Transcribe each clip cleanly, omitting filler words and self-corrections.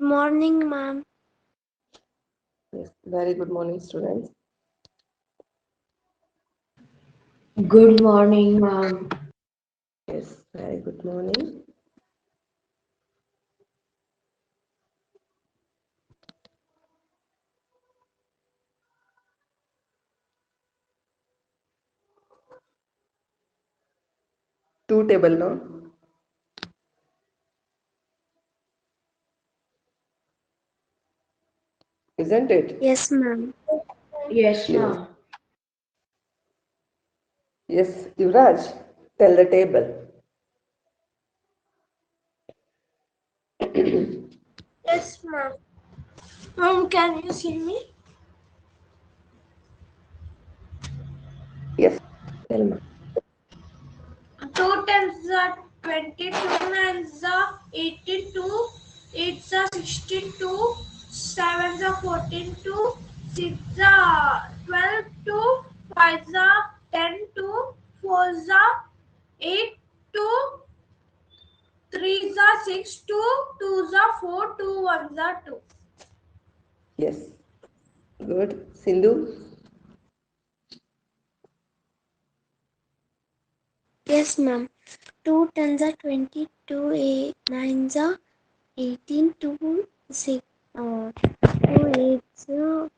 Morning, ma'am. Yes, very good morning, students. Good morning, ma'am. Yes, very good morning. Two table now, isn't it? Yes, ma'am. Yes, Yes. ma'am. Yes, Yuvraj, tell the table. Yes, ma'am. Mom, can you see me? Yes, tell me. 2 tens are 22, nines are 82, 8s are 62, 7s are 14, 6s are 12, 5s are 10, 4s are 8, 3s are 6, 2s are 4, 1s are 2. Yes, good. Sindhu, Yes, ma'am. 2 tens are 22, 9s are 18, 6, 2 8s are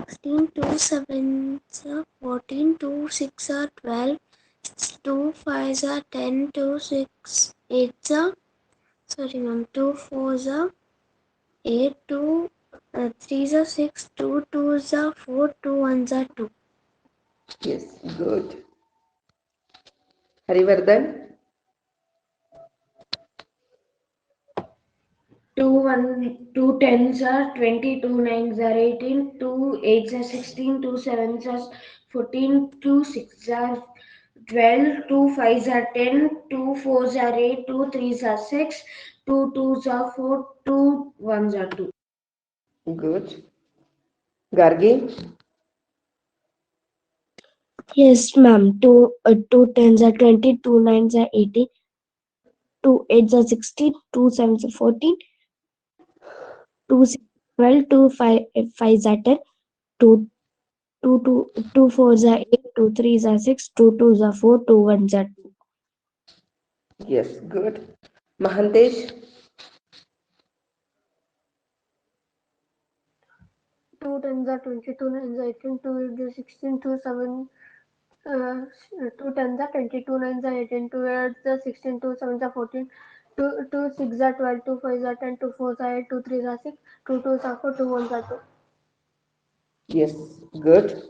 16, 7s are 14, 6 are 12, 5s are 10, 6 8s are, sorry ma'am, 4s are 8, 3s are 6, 2s are 4, 1s are 2. yes, good. Harivardhan, Two tens are 20, two nines are 18, two eights are 16, two sevens are 14, two sixes are 12, two fives are 10, two fours are 8, two threes are 6, two twos are 4, two ones are 2. good. Gargi, Yes, ma'am. Two tens are 20, two nines are 18, two eights are 16, two sevens are 14, two six 12, fives are 10, two two fours are 8, two threes are 6, two twos are 4, two ones are 2. yes, good. Mahantesh, 2 tens are 20, 2 nines are 18, 2 8 are 16, 2 7, 2 tens are 20, 2 nines are 18, 2 8 are 16, 2 sevens are 14, 2 6 are 12, 2 5 are 10, 2 4 are 8, 2 3 are 6, 2 2 are 4, 2 1 are 2. yes, good.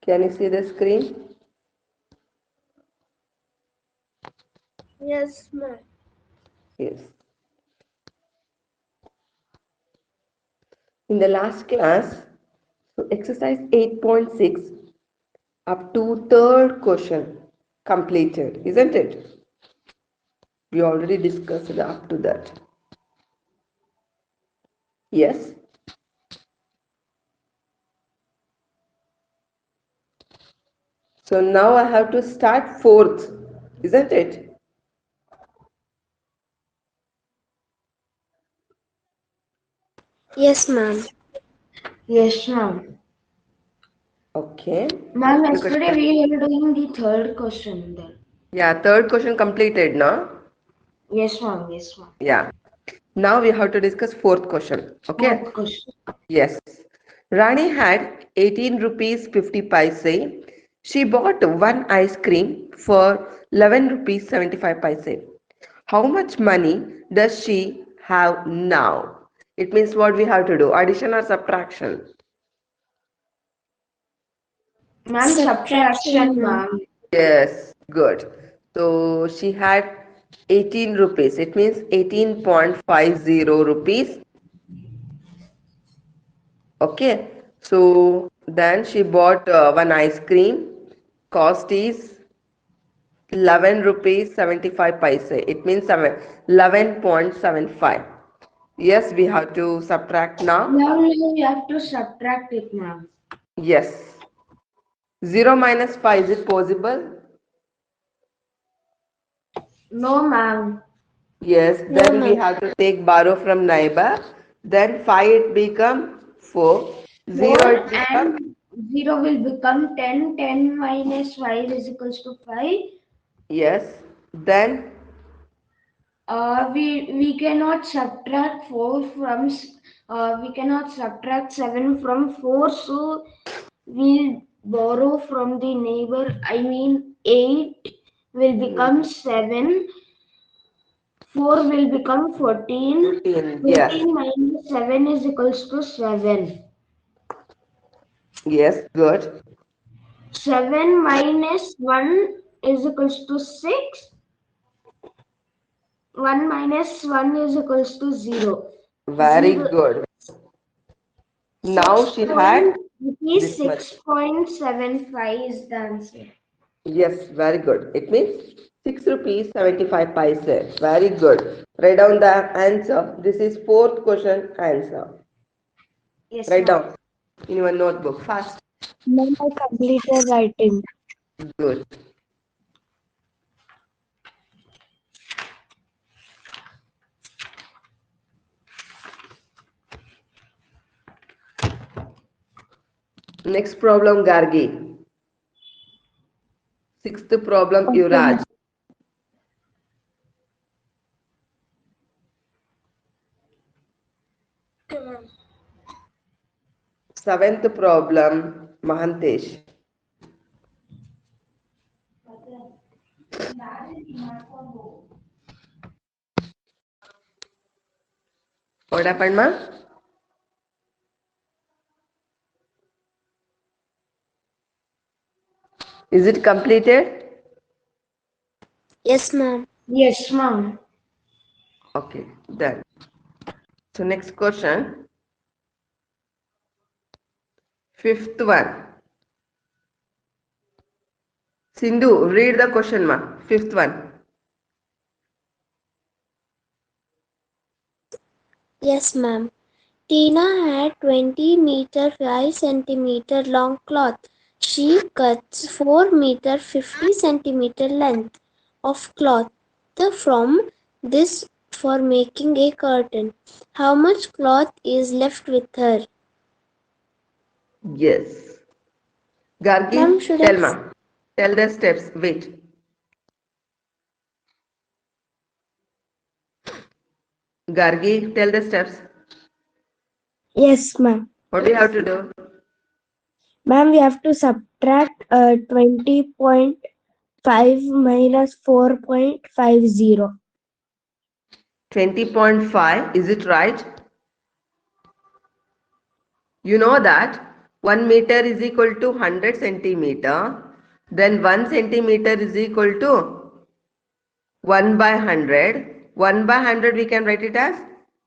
Can you see the screen? Yes, ma'am. Yes. In the last class, so exercise 8.6 up to third question completed, isn't it? We already discussed up to that. Yes. So now I have to start fourth, isn't it? Yes, ma'am. Yes, ma'am. Okay. Ma'am, Look at yesterday that. we were doing the third question then. Yeah, third question completed now. Yes, ma'am. Yes, ma'am. Yeah. Now we have to discuss fourth question. Okay. Fourth question. Yes. Rani had 18 rupees 50 paise. She bought one ice cream for 11 rupees 75 paise. How much money does she have now? It means what we have to do, addition or subtraction? Ma'am, Subtraction, subtraction, ma'am. ma'am. Yes, good. So she had 18 rupees. It means 18.50 rupees. Okay. So then she bought one ice cream. Cost is 11 rupees 75 paise. It means 11.75. Yes, we have to subtract now. Now you have to subtract it, ma'am. Yes. 0 minus 5, is it possible? No, ma'am. Yes, No, then we ma'am. have to take borrow from neighbor. Then 5 it become 4. 0 4 it become, and 0 will become 10. 10 minus 5 is equals to 5. yes. Then, We cannot subtract 4 from we cannot subtract 7 from 4, so we'll borrow from the neighbor. I mean 8 will become 7. 4 will become 14. 14, yes. 14 minus 7 is equals to 7. Yes, good. 7 minus 1 is equals to 6. 1 minus 1 is equals to 0. Very 0 good. Now 6 she had point, rupees this much. 6.75 is the answer. Yes, very good. It means 6 rupees 75 paise. Very good. Write down the answer. This is fourth question answer. Yes, Write ma'am. down in your notebook fast. Ma'am, I completed writing. Good. Next problem, Gargi. Sixth problem, Okay, Yuvraj. ma'am. Okay, ma'am. Seventh problem, Mahantesh. What happened, ma'am? Is it completed? Yes, ma'am. Yes, ma'am. Okay, done. So next question, fifth one. Sindhu, read the question, ma. Fifth one. Yes, ma'am. Tina had 20-meter 5 centimeter long cloth. She cuts 4-meter 50 centimeter length of cloth from this for making a curtain. How much cloth is left with her? Yes. Gargi, Ma'am, should I? tell ma. Tell the steps. Wait. Gargi, tell the steps. Yes, ma'am. What do you have to do? Ma'am, we have to subtract 20.5 minus 4.50. 20.5. Is it right? You know that 1 meter is equal to 100 centimeter. Then 1 centimeter is equal to 1 by 100. 1 by 100 we can write it as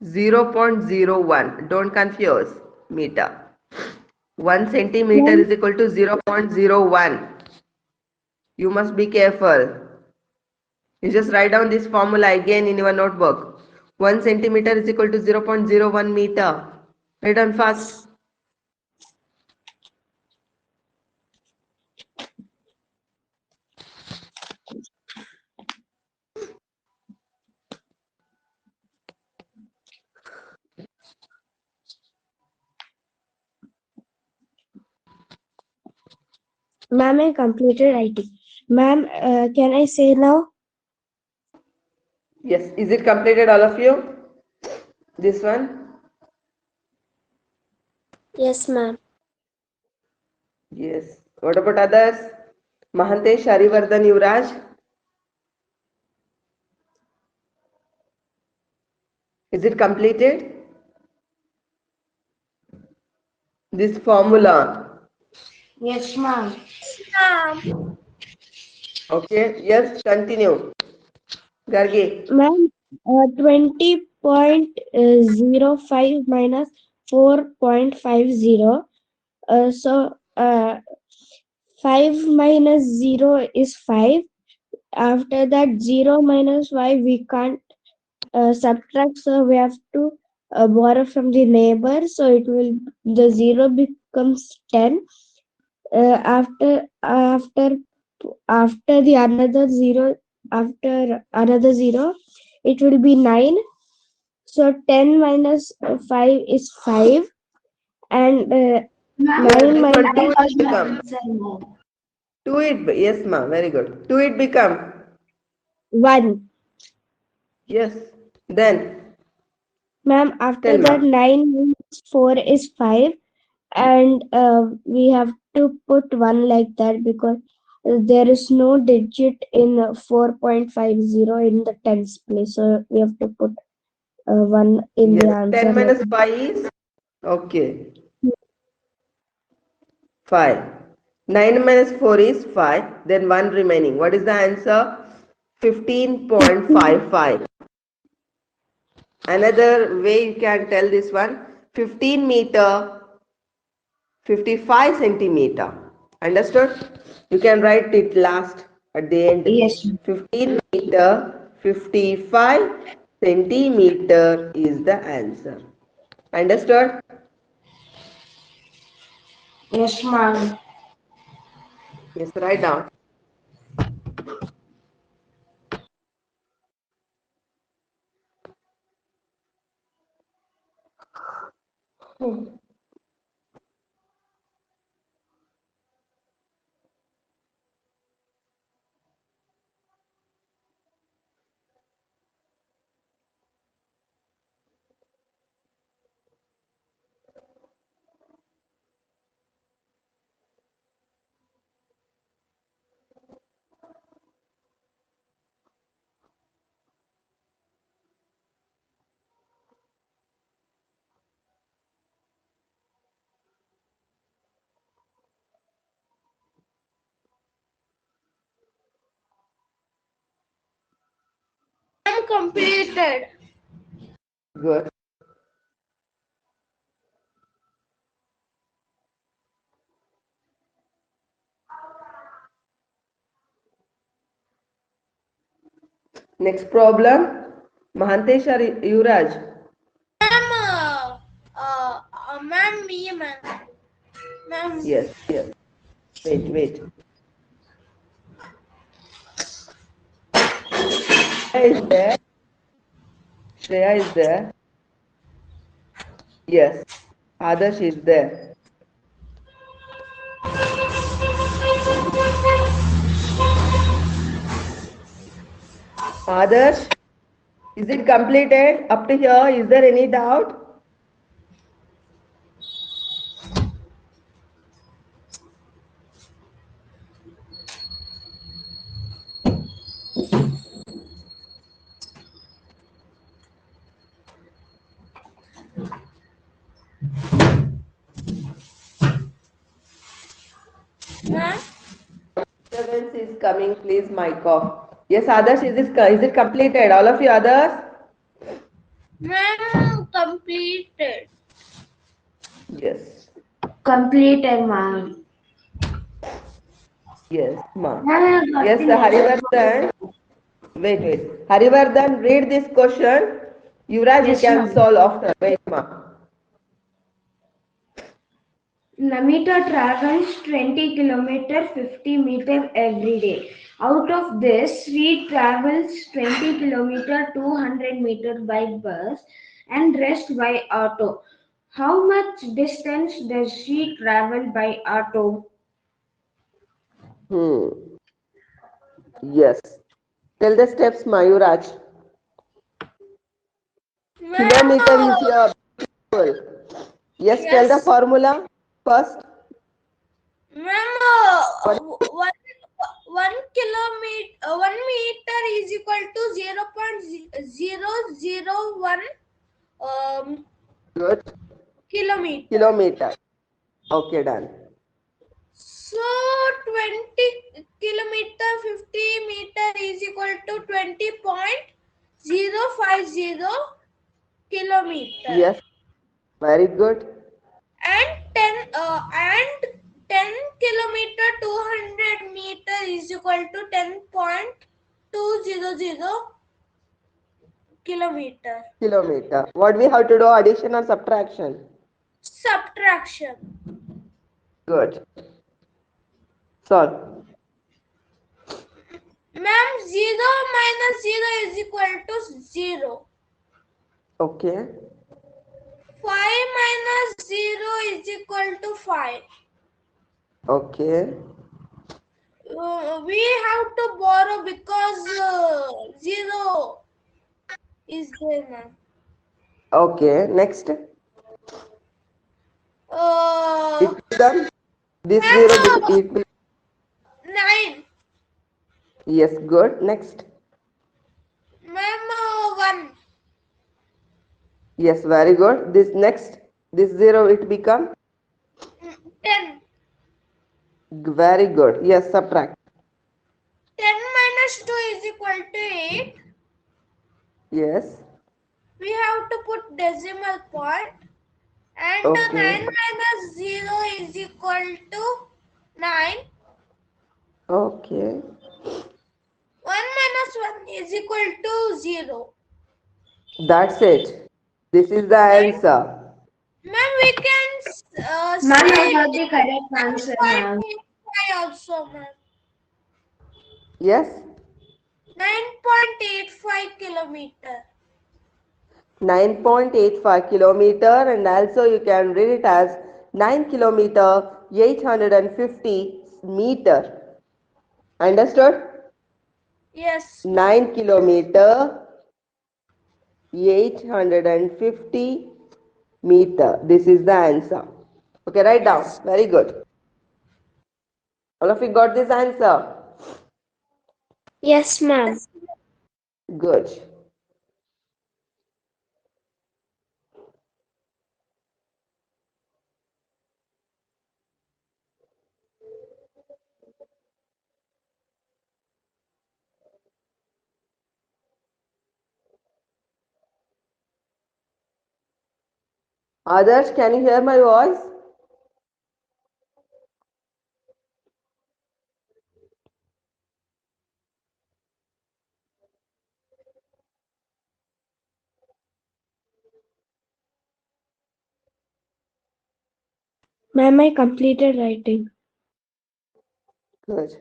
0.01. Don't confuse meter. 1 centimeter Ma'am, is equal to 0.01. You must be careful. You just write down this formula again in your notebook. 1 centimeter is equal to 0.01 meter. Write down fast. ma'am, I completed writing. Ma'am, can I say now? Yes. Is it completed, all of you? This one? Yes, ma'am. Yes. What about others? Mahantesh, Harivardhan, Yuvraj? Is it completed? This formula. Yes, ma'am. Ma'am. Okay. Yes. Continue. Gargi. Ma'am, 20.05 minus 4.50. So 5 minus 0 is 5. After that, 0 minus 5 we can't subtract, so we have to borrow from the neighbor. So it will, the 0 becomes 10. After the another 0, after another 0, it will be 9. So 10 minus 5 is 5, and Ma'am, Yes. 9 This minus one I 2 got it my become. answer now. 2 it. Yes, ma. Very good. 2 it become. 1. Yes. Then Ma'am, after tell that, ma. 9 minus 4 is 5, and we have to put 1 like that, because there is no digit in 4.50 in the tens place. So we have to put 1 in the Yes. answer 10 like minus 5 is okay. 5. 9 minus 4 is 5. Then 1 remaining. What is the answer? 15.55. Another way you can tell this one, 15 meter, 55 centimeter. Understood? You can write it last at the end. Yes, ma'am. 15 meter, 55 centimeter is the answer. Understood? Yes, ma'am. Yes, write down. I'm completed. Good. Next problem. Mahantesh or Yuvraj? Ma'am, me, ma'am. Ma'am, Yes, yes. Wait, wait. Shreya is there. Shreya is there. Yes. Adarsh is there. Adarsh, is it completed up to here? Is there any doubt? ma'am, Disturbance is coming. Please mic off. Yes, Adarsh, is it completed? All of you others? ma'am, completed. Yes. Completed, ma'am. Yes, ma. Ma'am, I got Yes, the answer. Harivardhan. Wait, wait. Harivardhan, read this question. Yuvraj, you Yes, can ma'am. solve after. Wait, ma. Namita travels 20 kilometer 50 meter every day. Out of this, she travels 20 kilometer 200 meter by bus and rest by auto. How much distance does she travel by auto? Hmm. Yes. Tell the steps, Mayuraj. Kilometer is Ma'am, here. Beautiful. Yes, tell the yes. formula first. Ma'am, What? one kilometer, 1 meter is equal to 0.001 Good. kilometer. Kilometer. Okay, done. So 20 kilometer 50 kilometer. Yes, very good. And 10 kilometer 200 meter is equal to 10.200 kilometer. Kilometer. What we have to do, addition or subtraction? Subtraction. Good. Solve. Ma'am, 0 minus 0 is equal to 0. Okay. 5 minus 0 is equal to 5. Okay. We have to borrow because 0 is there, ma'am. Okay. Next. It will become this Ma'am, zero. It will. 9. Yes. Good. Next. Ma'am, 1. Yes. Very good. This next. This zero. It become 10. very good. Yes. Subtract. 10 minus 2 is equal to 8. Yes. We have to put decimal point. And Okay. 9 minus 0 is equal to 9. Okay. 1 minus 1 is equal to 0. That's it. This is the answer. Ma'am, we can Ma'am, I say got the correct answer, ma'am. 9.85 also, ma'am. Yes. 9.85 kilometer. 9.85 kilometer, and also you can read it as 9 kilometer 850 meter. Understood? Yes. 9 kilometer 850 meter. This is the answer. Okay, write down. Very good. All of you got this answer? Yes, ma'am. Good. Others, can you hear my voice? Ma'am, I completed writing. Good.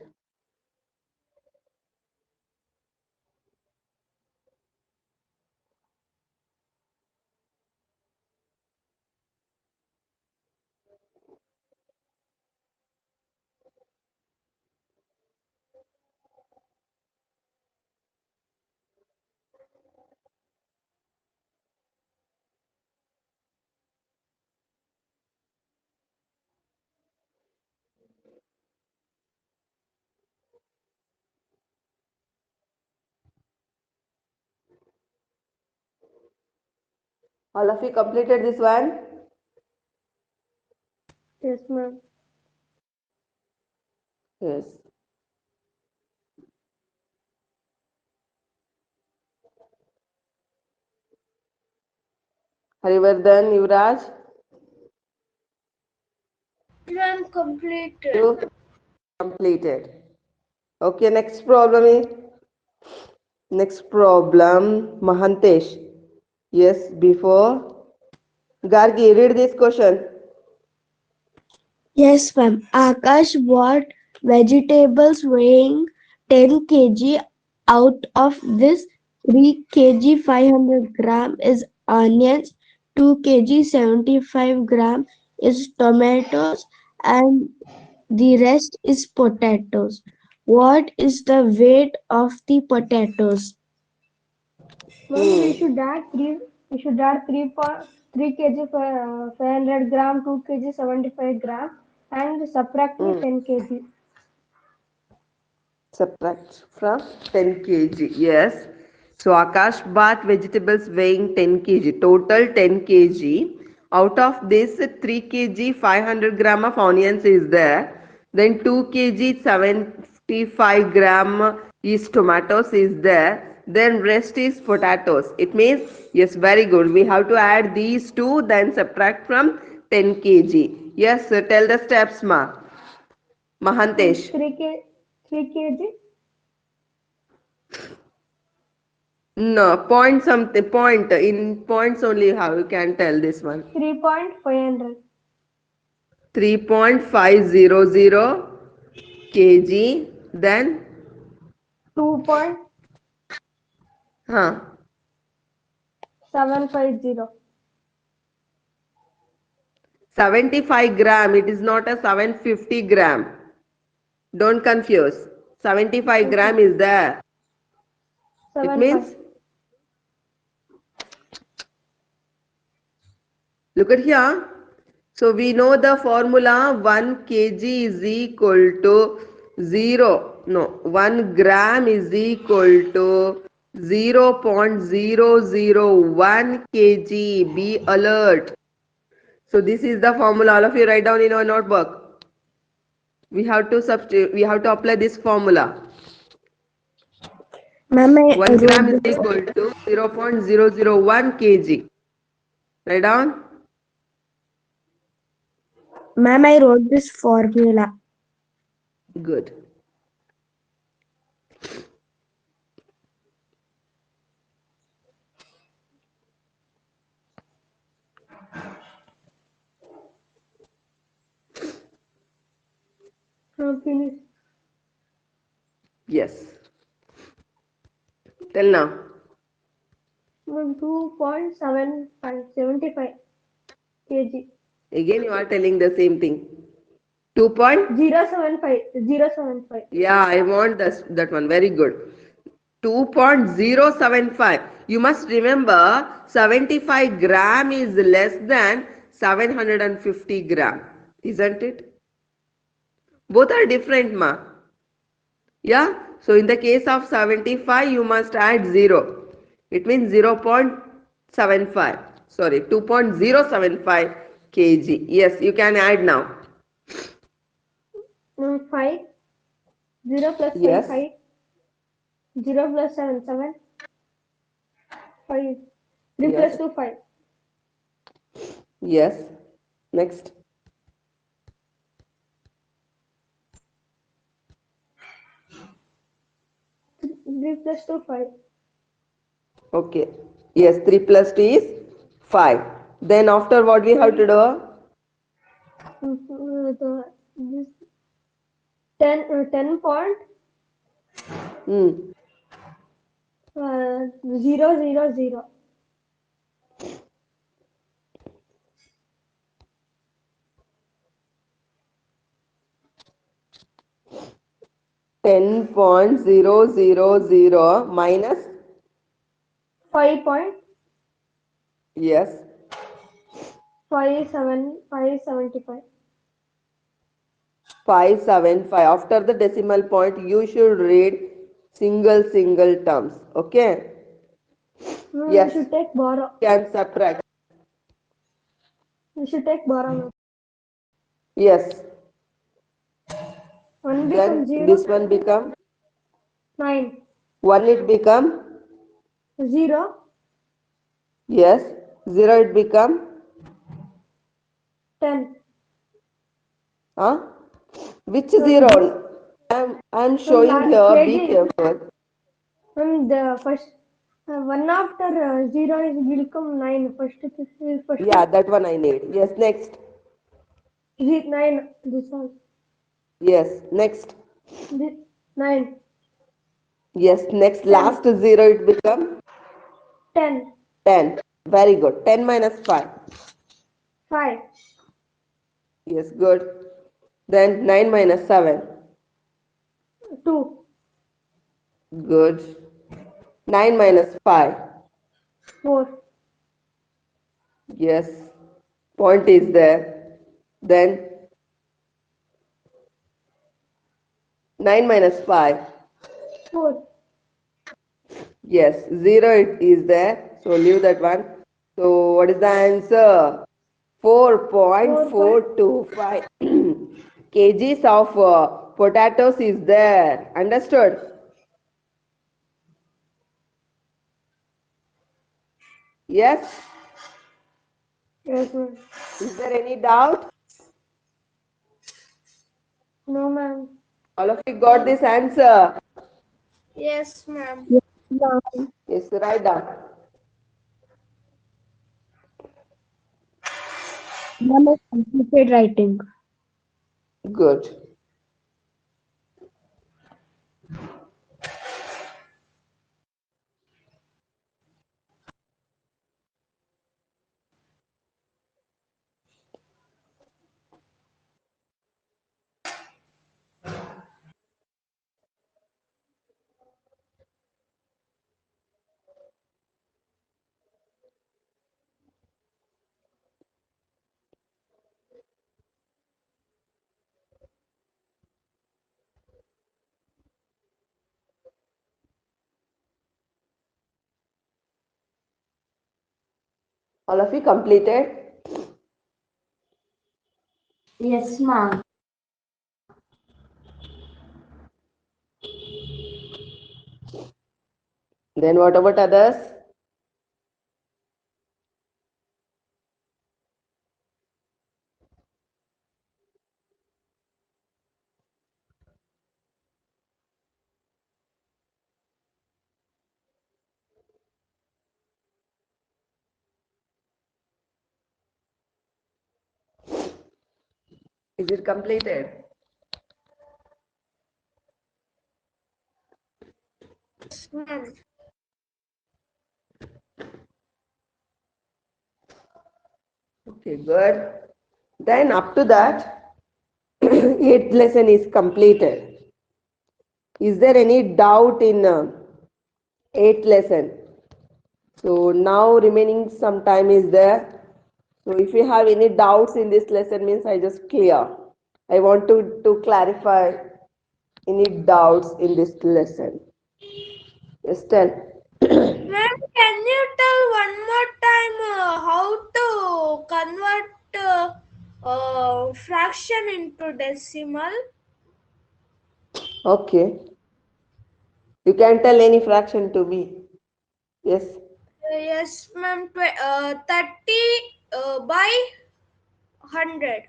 All of you completed this one? Yes, ma'am. Yes. Harivardhan, Yuvraj, Ma'am, completed. you completed. Okay, next problem is next problem, Mahantesh. Yes, before Gargi, read this question. Yes, ma'am. Akash bought vegetables weighing 10 kg. Out of this, 3 kg 500 gram is onions, 2 kg 75 gram is tomatoes, and the rest is potatoes. What is the weight of the potatoes? Ma'am, we should add three. We should add 3 kg for 500 gram, 2 kg 75 gram, and subtracting 10 kg. Subtract from 10 kg. Yes. So Akash bought vegetables weighing 10 kg. Total 10 kg. Out of this, 3 kg 500 gram of onions is there. Then 2 kg 75 gram is tomatoes is there. Then rest is potatoes. It means, yes, very good. We have to add these two, then subtract from 10 kg. Yes, so tell the steps, ma. Mahantesh. 3 kg. No, point something, point. In points only how you can tell this one. 3.500. 3.500 kg. Then, 2.750. 75 gram. It is not a 750 gram. Don't confuse. 75 Okay. gram is there. It 75. means, look at here. So we know the formula 1 kg is equal to 0. No, 1 gram is equal to 0.001 kg. Be alert. So this is the formula. All of you write down in your notebook. We have to substitute. We have to apply this formula. Ma'am, I 1 gram is wrote this. equal to 0.001 kg. Write down. Ma'am, I wrote this formula. Good. Finish. Yes. Tell now. 2.75 kg. Again, you are telling the same thing. 2 point? 0.75. 0.75. Yeah, I want that one. Very good. 2.075. You must remember 75 gram is less than 750 gram. Isn't it? Both are different, ma. Yeah. So in the case of 75, you must add 0. It means 0.75. Sorry, 2.075 kg. Yes, you can add now. 5. 0 plus 5, Yes. 5. 0 plus 7, 7. 5. 3 Yes. plus 2, 5. Yes. Next. 3 plus 2, 5. Okay. Yes, 3 plus 2 is 5. Then after what we have to do? This 10 point Hmm. 0, 0, 0. 10.000 minus, 5 point yes, 575. 575. After the decimal point, you should read single terms. Okay? No, Yes. we should take borrow. Can subtract. We should take borrow. Yes. 1 becomes Then 0. this one become 9. 1 it become, 0. yes, 0 it become, 10. huh? Which From 0? I'm showing here, be KG. careful. From the first 1 after 0 is will become 9. First Yeah, that one I need. Yes, next. is it 9? This one. Yes, next. This 9. Yes, next. Last 0 it become 10. 10. Very good. 10 minus 5. 5. Yes, good. Then 9 minus 7. 2. Good. 9 minus 5. 4. Yes. Point is there. Then 9 minus 5. 4. Yes. 0 it is there. So leave that one. So what is the answer? 4.425 kgs of potatoes is there. Understood? Yes? Yes, ma'am. Is there any doubt? No, ma'am. All of you got this answer? Yes, ma'am. Yes, ma'am. Yes, write down. Ma'am, I completed writing. Good. All of you completed? Yes, ma'am. Then what about others? Is it completed? Ma'am. Okay, good. Then up to that, eighth lesson is completed. Is there any doubt in eighth lesson? So now remaining some time is there. So if you have any doubts in this lesson means I just clear. I want to clarify any doubts in this lesson. Yes, tell. Ma'am, can you tell one more time how to convert fraction into decimal? Okay. You can tell any fraction to me. Yes. Yes, ma'am. 30 by 100.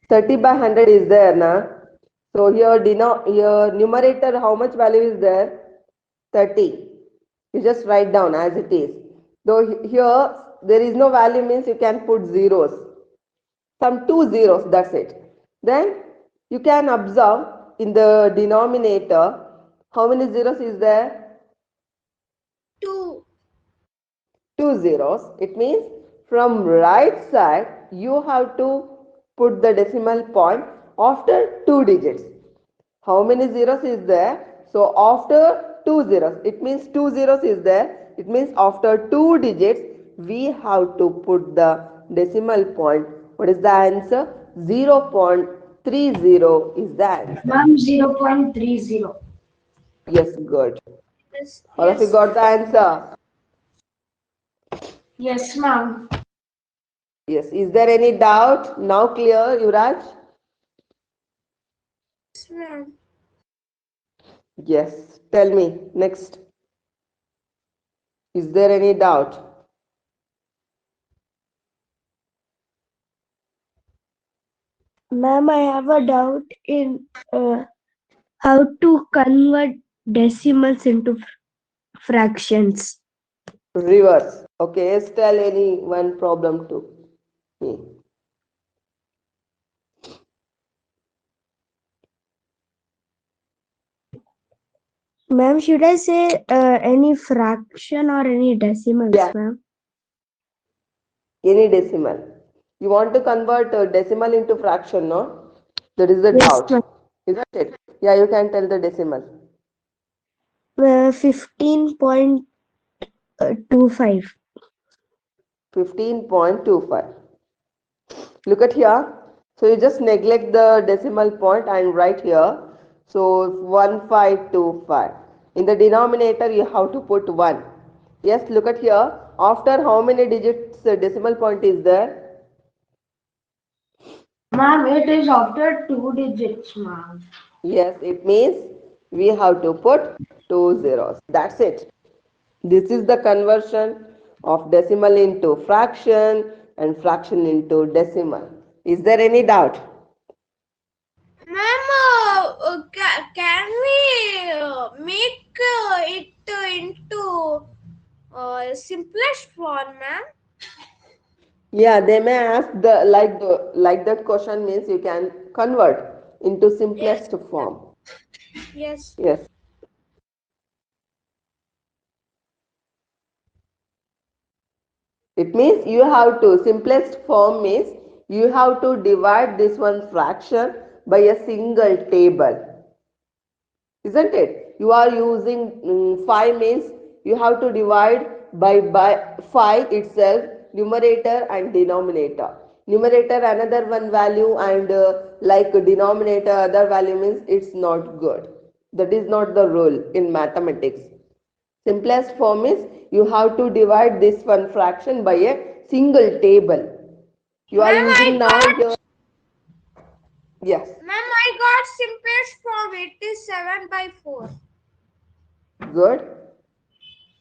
30 by 100 is there, na? So here numerator, how much value is there? 30. You just write down as it is. Though here there is no value means you can put zeros. Some two zeros, that's it. Then you can observe in the denominator, how many zeros is there? 2. Two zeros. It means from right side you have to put the decimal point after two digits. How many zeros is there? So after two zeros, it means two zeros is there. It means after two digits, we have to put the decimal point. What is the answer? 0.30 is the answer. Ma'am, 0.30. Yes, good. Yes, All of you yes, got the answer? Yes, ma'am. Yes. Is there any doubt? Now clear, Yuvraj? ma'am. Yes. Tell me next. Is there any doubt? Ma'am, I have a doubt in how to convert decimals into fractions. Reverse. Okay. Yes, tell any one problem to me. Ma'am, should I say any fraction or any decimals, Yeah. ma'am? Any decimal. You want to convert a decimal into fraction, no? That is the Yes, doubt. ma'am. Isn't it? Yeah, you can tell the decimal. 15.25. 15.25. Look at here. So you just neglect the decimal point and write here. So 1525. In the denominator, you have to put 1. Yes, look at here. After how many digits decimal point is there? Ma'am, it is after two digits, ma'am. Yes, it means we have to put two zeros. That's it. This is the conversion of decimal into fraction and fraction into decimal. Is there any doubt? Ma'am, can we make it into simplest form, ma'am? Yeah, they may ask like that question means you can convert into simplest form. Yes. Yes. It means you have to, simplest form means you have to divide this one fraction by a single table. Isn't it? You are using 5 means you have to divide by 5 itself, numerator and denominator. Numerator another one value and like denominator other value means it's not good. That is not the rule in mathematics. Simplest form is you have to divide this one fraction by a single table. You are Ma'am, using now here. Yes. Ma'am, I got simplest form. It is 7/4. Good.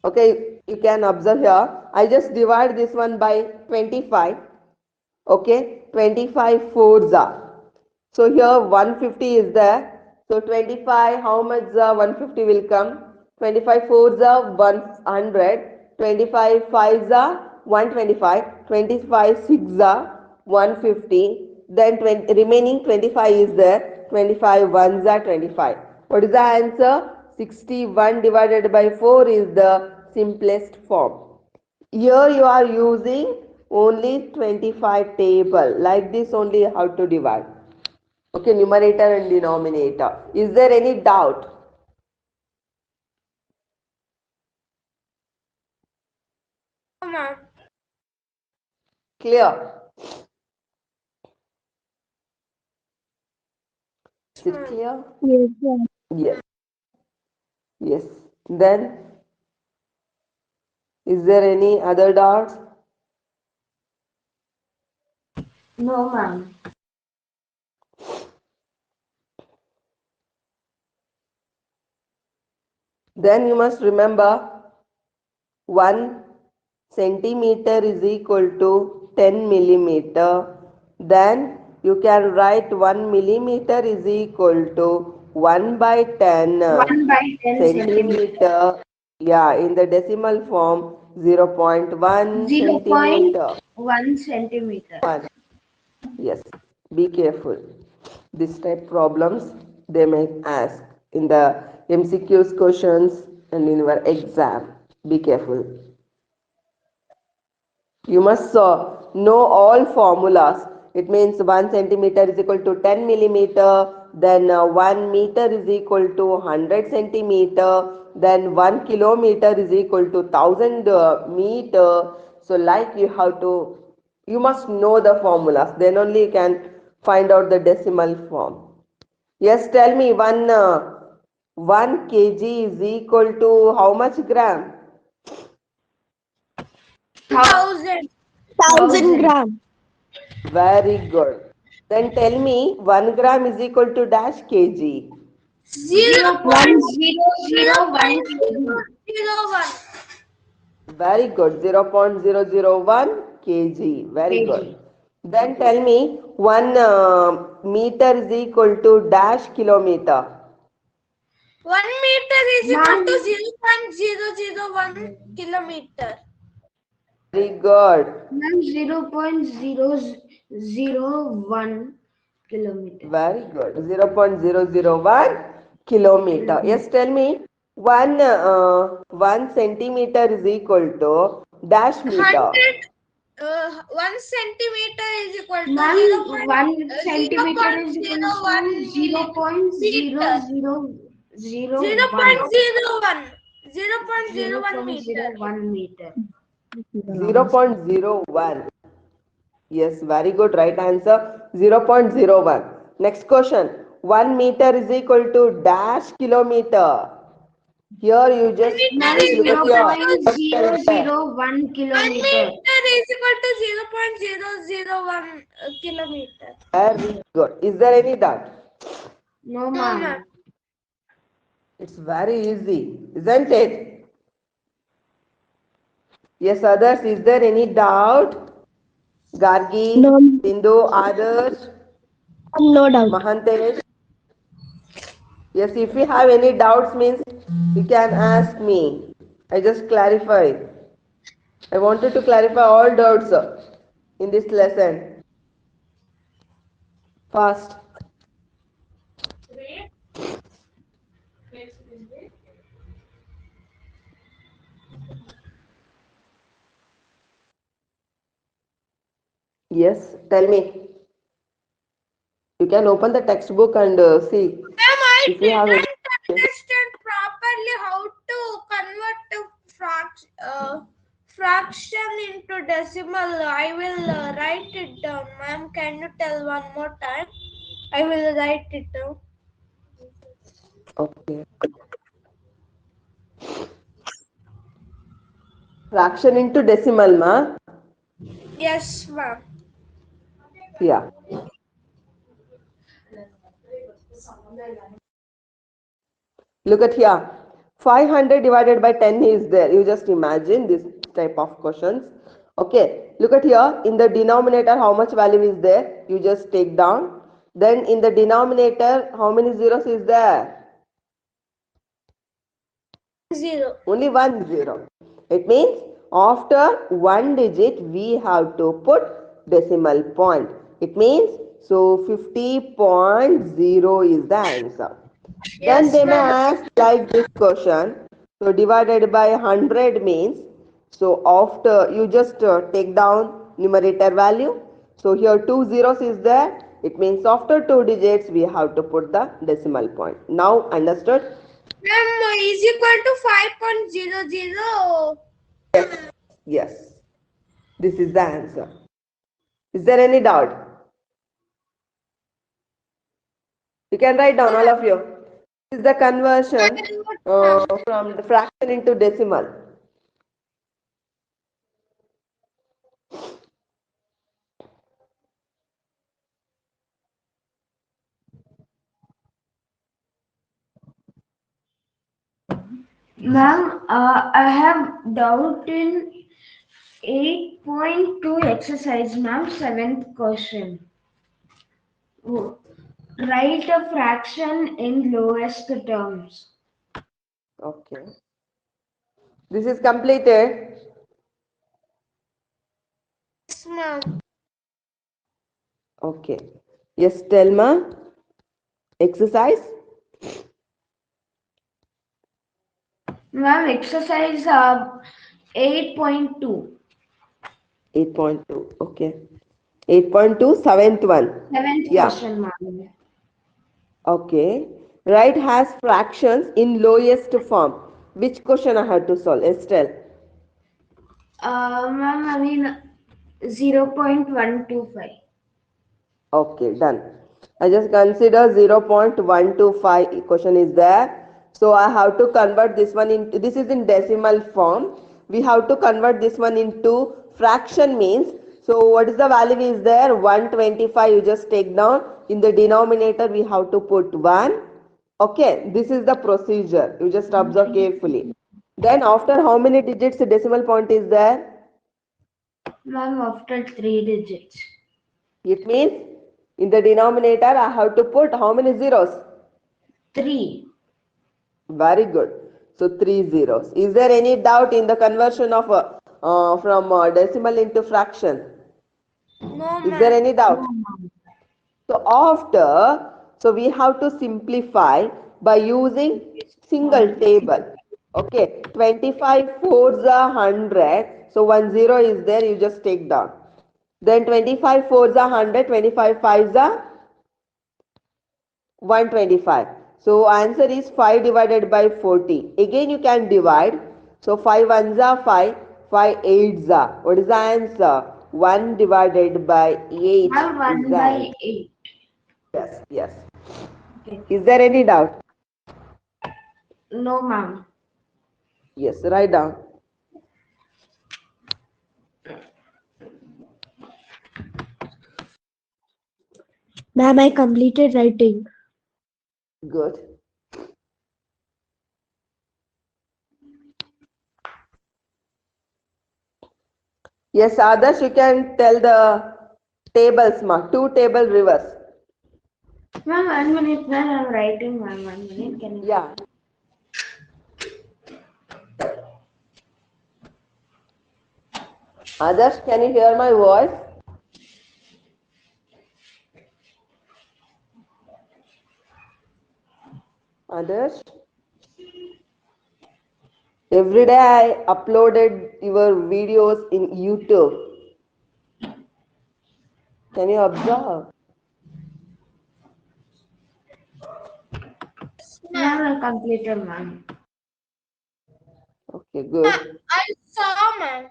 Okay, you can observe here. I just divide this one by 25. Okay, 25 fours are. So here 150 is there. So 25, how much 150 will come? 25 fours are 100. 25 fives are 125. 25 six are 150. Then 20, remaining 25 is there. 25 ones are 25. What is the answer? 61 divided by 4 is the simplest form. Here you are using only 25 table. Like this only how to divide. Okay, numerator and denominator. Is there any doubt? No, ma'am. Clear? Is it clear? Yes, ma'am. Yes. Yes. Then, is there any other doubts? No, ma'am. Then you must remember 1 centimeter is equal to 10 millimeter. Then you can write 1 millimeter is equal to 1 by 10 1 by 10 centimeter. centimeter. Yeah, in the decimal form 0.1 centimeter. 0.1 centimeter. 1. Yes, be careful. This type problems they may ask in the MCQs questions and in your exam. Be careful. You must know all formulas. It means 1 centimeter is equal to 10 millimeter, then 1 meter is equal to 100 centimeter, then 1 kilometer is equal to 1000 meter. So like you must know the formulas. Then only you can find out the decimal form. Yes, tell me 1 kg is equal to how much gram? 1000. 1,000 gram. Very good. Then tell me 1 gram is equal to dash kg. 0.0001 kg. 0.001. Very good. 0.001 kg. Very good. kg. Then tell me 1 meter is equal to dash kilometer. 1 meter is equal Ma'am. to 0.001 kilometer. Very good. Ma'am, 0.001 kilometer. Very good. 0.001 kilometer. Yes, tell me 1 centimeter is equal to dash meter. 1 centimeter is equal to Ma'am, 1 centimeter is equal to 0.01 meter. 0.001 0.01 meter. 0.01 meter. 0.01. Yes, very good. Right answer 0.01. Next question. 1 meter is equal to dash kilometer. Here you just Ma'am, look at your 0.001 1 kilometer. meter is equal to 0.001 kilometer. Very good. Is there any doubt? No, No, ma'am. ma'am. It's very easy, isn't it? 1 meter is equal to 0.001 kilometer. 1 meter is equal to 0.001 kilometer. Very good. Is there any doubt? No, ma'am. It's very easy, isn't it? 1 meter is equal to 0.001 kilometer. Yes, others, is there any doubt? Gargi, No, Sindhu, Adarsh, no doubt. Mahantesh. Yes, if you have any doubts means you can ask me. I just clarify. I wanted to clarify all doubts in this lesson. Fast. Yes, tell me. You can open the textbook and see Ma'am, I if you have any. didn't understand properly how to convert to fraction into decimal. I will write it down. Ma'am, can you tell one more time? I will write it down. Okay. Fraction into decimal, ma? Yes, ma'am. Yeah. Look at here. 500 divided by 10 is there. You just imagine this type of questions. Okay. Look at here. In the denominator, how much value is there? You just take down. Then in the denominator, how many zeros is there? 0. Only one zero. It means after one digit, we have to put decimal point. It means so 50.0 is the answer. Then Yes, they may ma'am. ask like this question. So divided by 100 means, so after you just take down numerator value. So here two zeros is there. It means after two digits we have to put the decimal point. Now understood? Ma'am, is equal to 5.00. Yes. This is the answer. Is there any doubt? You can write down all of you. This is the conversion from the fraction into decimal. Ma'am, I have doubt in 8.2 exercise, ma'am, 7th question. Write a fraction in lowest terms. Okay. This is completed. Yes, ma'am. Okay. Yes, Telma. Exercise. Ma'am, exercise 8.2. 8.2. Okay. 8.2, seventh one. 7th Yeah. question, ma'am. Okay. Right has fractions in lowest form. Which question I have to solve? Estelle. Ma'am, I mean 0.125. Okay, done. I just consider 0.125 question is there. So I have to convert this one into, this is in decimal form. We have to convert this one into fraction means. So what is the value is there? 125 you just take down. In the denominator we have to put 1. Okay, this is the procedure. You just observe carefully. Then after how many digits the decimal point is there? Ma'am, after 3 digits. It means in the denominator I have to put how many zeros? 3. Very good. So three zeros. Is there any doubt in the conversion of from decimal into fraction? No, Is there ma'am. any doubt? So after, so we have to simplify by using single table. Okay, 25 fours are 100. So one zero is there, you just take down. Then 25 fours are 100, 25 fives are 125. So answer is 5 divided by 40. Again you can divide. So 5 ones are 5, 5 eights are. What is the answer? 1 divided by 8 Ma'am, is 1 the by answer. 8. Yes, yes. Okay. Is there any doubt? No, ma'am. Yes, write down. Ma'am, I completed writing. Good. Yes, Adarsh, you can tell the tables, ma. 2 table reverse. Ma'am, 1 minute, ma'am. I'm writing, ma'am. 1 minute. Can you? Yeah. Adarsh, can you hear my voice? Adarsh? Every day I uploaded your videos in YouTube. Can you observe? Ma'am, I completed, ma'am. Okay, good. I saw, ma'am.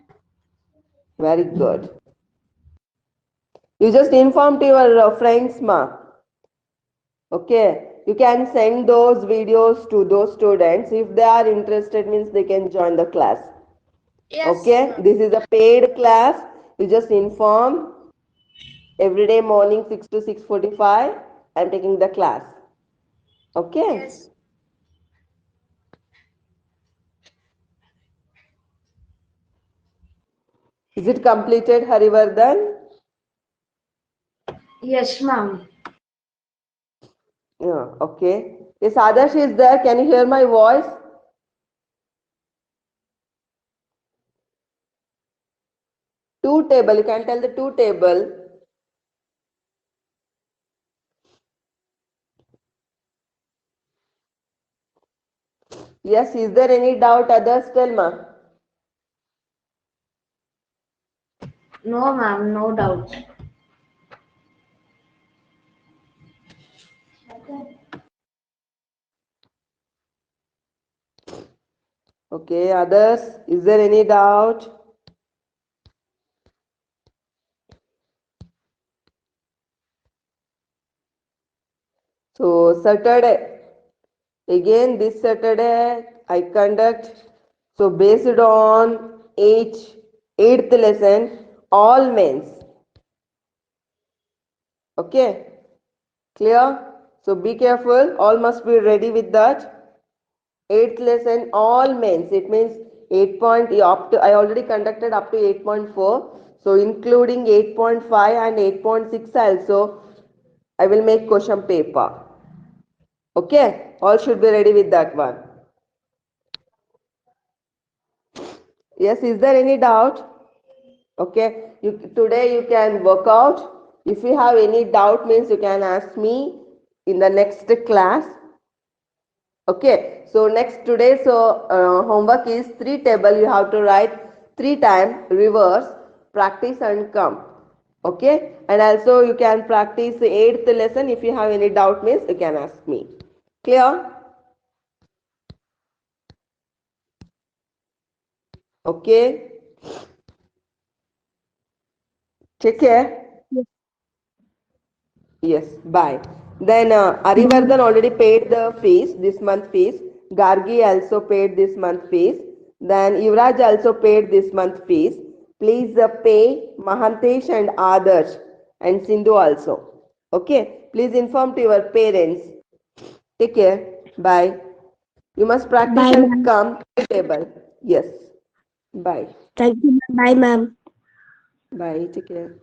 Very good. You just inform to your friends, ma. Okay. You can send those videos to those students. If they are interested, means they can join the class. Yes, Okay. ma'am. This is a paid class. You just inform every day morning 6 to 6:45. I'm taking the class. Okay. Yes. Is it completed, Harivardhan? Yes, ma'am. Yeah. Okay. Yes, Adarsh is there. Can you hear my voice? Two table. You can tell the two table. Yes. Is there any doubt, others? Tell ma. No, ma'am. No doubts. Okay. Others. Is there any doubt? So Saturday. Again, this Saturday I conduct. So based on eighth lesson, all means. Okay. Clear? So be careful. All must be ready with that. Eighth lesson, all means. It means 8 point up to, I already conducted up to 8.4. So including 8.5 and 8.6 also, I will make question paper. Okay. All should be ready with that one. Yes. Is there any doubt? Okay. Today you can work out. If you have any doubt, means you can ask me in the next class. Okay, so next today, so homework is 3 table. You have to write 3 time reverse, practice and come. Okay, and also you can practice the 8th lesson. If you have any doubt, means you can ask me. Clear? Okay. Take care. Yes. Yes, bye. Then Bye. Arivardhan already paid the fees, this month fees. Gargi also paid this month fees. Then Yuvraj also paid this month fees. Please pay Mahantesh and Adarsh and Sindhu also. Okay, please inform to your parents. Take care. Bye. You must practice Bye, and ma'am. come to the table. Yes. Bye. Thank you, ma'am. Bye, ma'am. Bye. Take care.